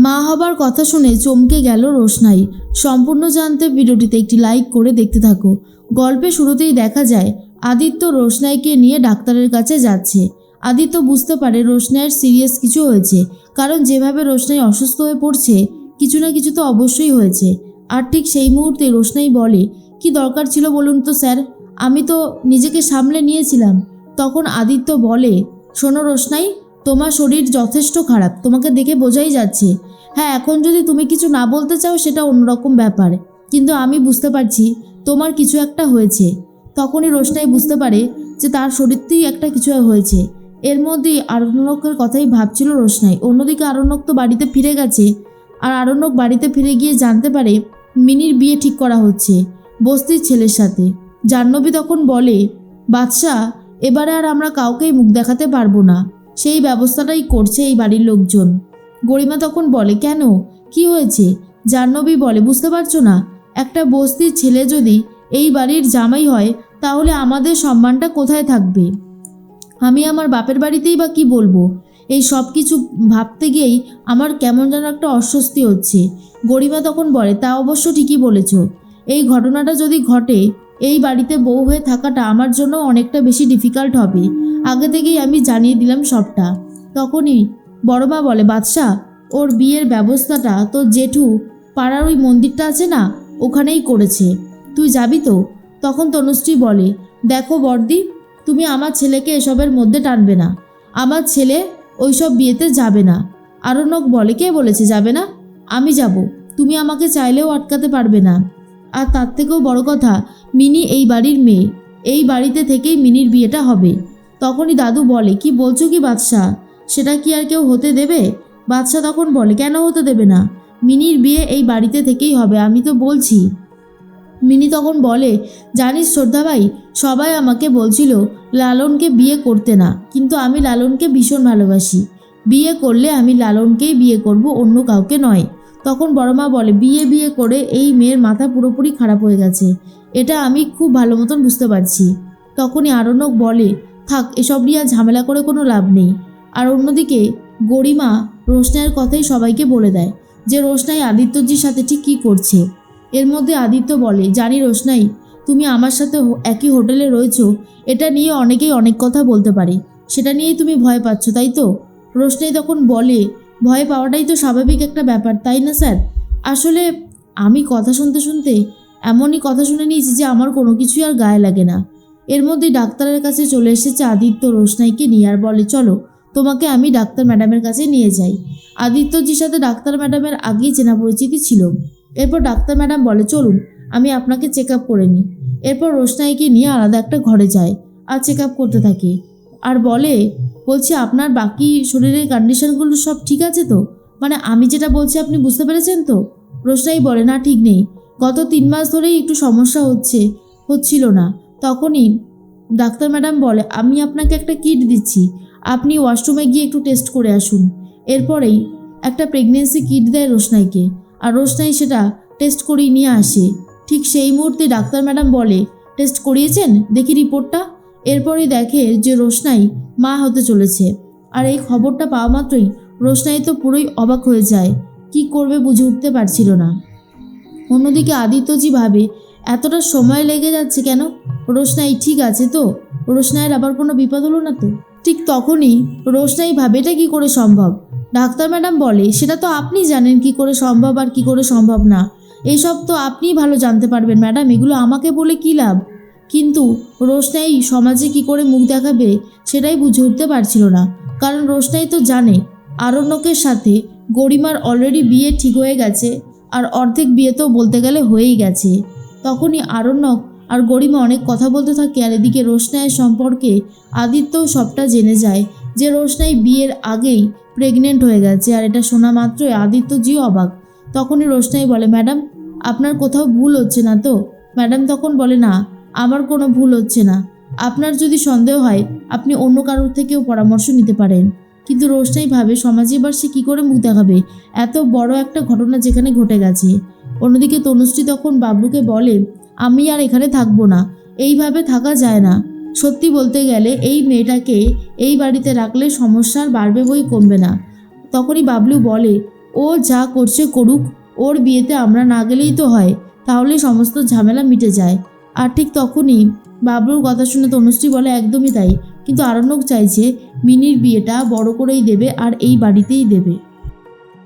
মা হবার কথা শুনে চমকে গেল রোশনাই। সম্পূর্ণ জানতে ভিডিওটিতে একটি লাইক করে দেখতে থাকো। গল্পে শুরুতেই দেখা যায় আদিত্য রোশনাইকে নিয়ে ডাক্তারের কাছে যাচ্ছে। আদিত্য বুঝতে পারে রোশনাইয়ের সিরিয়াস কিছু হয়েছে, কারণ যেভাবে রোশনাই অসুস্থ হয়ে পড়ছে কিছু না কিছু তো অবশ্যই হয়েছে। আর ঠিক সেই মুহূর্তে রোশনাই বলে, কি দরকার ছিল বলুন তো স্যার, আমি তো নিজেকে সামলে নিয়েছিলাম। তখন আদিত্য বলে, শোনো রোশনাই, তোমার শরীর যথেষ্ট খারাপ, তোমাকে দেখে বোঝাই যাচ্ছে। হ্যাঁ, এখন যদি তুমি কিছু না বলতে চাও সেটা অন্যরকম ব্যাপার, কিন্তু আমি বুঝতে পারছি তোমার কিছু একটা হয়েছে। তখনই রোশনাই বুঝতে পারে যে তার শরীরতেই একটা কিছু হয়েছে। এর মধ্যেই আরণ্যকের কথাই ভাবছিল রোশনাই। অন্যদিকে আরণ্যক তো বাড়িতে ফিরে গেছে, আর আরণ্যক বাড়িতে ফিরে গিয়ে জানতে পারে মিনির বিয়ে ঠিক করা হচ্ছে বস্তির ছেলের সাথে। জাহ্নবী তখন বলে, বাদশাহ, এবারে আর আমরা কাউকেই মুখ দেখাতে পারবো না, সেই ব্যবস্থাটাই করছে এই বাড়ির লোকজন। গরিমা তখন বলে, কেন, কি হয়েছে? জাহ্নবী বলে, বুঝতে পারছো না, একটা বস্তির ছেলে যদি এই বাড়ির জামাই হয় তাহলে আমাদের সম্মানটা কোথায় থাকবে? আমি আমার বাপের বাড়িতেই বা কি বলবো? এই সব কিছু ভাবতে গিয়েই আমার কেমন যেন একটা অস্বস্তি হচ্ছে। গরিমা তখন বলে, তা অবশ্য ঠিকই বলেছ, এই ঘটনাটা যদি ঘটে এই বাড়িতে বউ হয়ে থাকাটা আমার জন্য অনেকটা বেশি ডিফিকাল্ট হবে। আগে থেকেই আমি জানিয়ে দিলাম সবটা। তখনই বড়মা বলে, বাদশাহ, ওর বিয়ের ব্যবস্থাটা তো জেঠু পাড়ার ওই মন্দিরটা আছে না, ওখানেই করেছে, তুই যাবি তো? তখন তনুশ্রী বলে, দেখো বর্দি, তুমি আমার ছেলেকে এসবের মধ্যে টানবে না, আমার ছেলে ওইসব বিয়েতে যাবে না। আরণ্যক বলে, কে বলেছে যাবে না? আমি যাব, তুমি আমাকে চাইলেও আটকাতে পারবে না। আর তার থেকেও বড় কথা, মিনি এই বাড়ির মেয়ে, এই বাড়িতে থেকেই মিনির বিয়েটা হবে। তখনই দাদু বলে, কি বলছো কি বাদশাহ, সেটা কি আর কেউ হতে দেবে? বাদশাহ তখন বলে, কেন হতে দেবে না, মিনির বিয়ে এই বাড়িতে থেকেই হবে, আমি তো বলছি। মিনি তখন বলে, জানিস শ্রদ্ধা ভাই, সবাই আমাকে বলছিল লালনকে বিয়ে করতে না, কিন্তু আমি লালনকে ভীষণ ভালোবাসি, বিয়ে করলে আমি লালনকেই বিয়ে করব, অন্য কাউকে নয়। তখন বড়মা বলে, বিয়ে বিয়ে করে এই মেয়ের মাথা পুরোপুরি খারাপ হয়ে গেছে, এটা আমি খুব ভালো মতন বুঝতে পারছি। তখনই আরণ্যক বলে, থাক, এসব নিয়ে ঝামেলা করে কোনো লাভ নেই। আর অন্যদিকে গরিমা রোশনাইয়ের কথাই সবাইকে বলে দেয় যে রোশনাই আদিত্যজির সাথে ঠিক কী করছে। এর মধ্যে আদিত্য বলে, জানি রোশনাই, তুমি আমার সাথে একই হোটেলে রয়েছো, এটা নিয়ে অনেকেই অনেক কথা বলতে পারে, সেটা নিয়েই তুমি ভয় পাচ্ছ, তাই তো? রোশনাই তখন বলে, ভয় পাওয়াটাই তো স্বাভাবিক একটা ব্যাপার, তাই না স্যার? আসলে আমি কথা শুনতে শুনতে এমনই কথা শুনে নিয়েছি যে আমার কোনো কিছুই আর গায়ে লাগে না। এর মধ্যেই ডাক্তারের কাছে চলে এসেছে আদিত্য রোশনাইকে নিয়ে, আর বলে, চলো, তোমাকে আমি ডাক্তার ম্যাডামের কাছে নিয়ে যাই। আদিত্যজির সাথে ডাক্তার ম্যাডামের আগেই চেনা পরিচিতি ছিল। এরপর ডাক্তার ম্যাডাম বলে, চলুন আমি আপনাকে চেক আপ করে নিই। এরপর রোশনাইকে নিয়ে আলাদা একটা ঘরে যায় আর চেক আপ করতে থাকে। আর বলছি, আপনার বাকি শরীরের কন্ডিশনগুলো সব ঠিক আছে তো? মানে আমি যেটা বলছি আপনি বুঝতে পেরেছেন তো? রোশনাই বলে, না, ঠিক নেই, গত 3 মাস ধরেই একটু সমস্যা হচ্ছিল না। তখনই ডাক্তার ম্যাডাম বলে, আমি আপনাকে একটা কিট দিচ্ছি, আপনি ওয়াশরুমে গিয়ে একটু টেস্ট করে আসুন। এরপরেই একটা প্রেগনেন্সি কিট দেয় রোশনাইকে, আর রোশনাই সেটা টেস্ট করিয়ে নিয়ে আসে। ঠিক সেই মুহূর্তে ডাক্তার ম্যাডাম বলে, টেস্ট করিয়েছেন, দেখি রিপোর্টটা। এরপরই দেখে যে রোশনাই মা হতে চলেছে। আর এই খবরটা পাওয়া মাত্রই রোশনাই তো পুরোই অবাক হয়ে যায়, কি করবে বুঝে উঠতে পারছিল না। অন্যদিকে আদিত্যজি ভাবে, এতটা সময় লেগে যাচ্ছে কেন? রোশনাই ঠিক আছে তো? রোশনাইয়ের আবার কোনো বিপদ হলো না তো? ঠিক তখনই রোশনাই ভাবে, এটা কী করে সম্ভব? ডাক্তার ম্যাডাম বলে, সেটা তো আপনি জানেন কি করে সম্ভব আর কি করে সম্ভব না, এইসব তো আপনিই ভালো জানতে পারবেন ম্যাডাম, এগুলো আমাকে বলে কী লাভ? কিন্তু রোশনাই সমাজে কি করে মুখ দেখাবে সেটাই বুঝে উঠতে পারছিল না, কারণ রোশনাই তো জানে আরণ্যকের সাথে গরিমার অলরেডি বিয়ে ঠিক হয়ে গেছে, আর অর্ধেক বিয়ে তো বলতে গেলে হয়েই গেছে। তখনই আরণ্যক আর গরিমা অনেক কথা বলতে থাকে, আর এদিকে রোশনাইয়ের সম্পর্কে আদিত্যও সবটা জেনে যায় যে রোশনাই বিয়ের আগেই প্রেগনেন্ট হয়ে গেছে। আর এটা শোনা মাত্রই আদিত্যজিও অবাক। তখনই রোশনাই বলে, ম্যাডাম, আপনার কোথাও ভুল হচ্ছে না তো? ম্যাডাম তখন বলে, না, আমার কোনো ভুল হচ্ছে না, আপনার যদি সন্দেহ হয় আপনি অন্য কারোর থেকেও পরামর্শ নিতে পারেন। কিন্তু রোশনাই ভাবে, সমাজে এবার সে কী করে মুখ দেখাবে, এত বড় একটা ঘটনা যেখানে ঘটে গেছে। অন্যদিকে তনুশ্রী তখন বাবলুকে বলে, আমি আর এখানে থাকবো না, এইভাবে থাকা যায় না, সত্যি বলতে গেলে এই মেয়েটাকে এই বাড়িতে রাখলে সমস্যার বাড়বে বই কমবে না। তখনই বাবলু বলে, ও যা করছে করুক, ওর বিয়েতে আমরা না গেলেই তো হয়, তাহলে সমস্ত ঝামেলা মিটে যায়। আর ঠিক তখনই বাবলুর কথা শুনে তনুশ্রী বলে, একদমই তাই, কিন্তু আরণ্যক চাইছে মিনির বিয়েটা বড় করেই দেবে আর এই বাড়িতেই দেবে।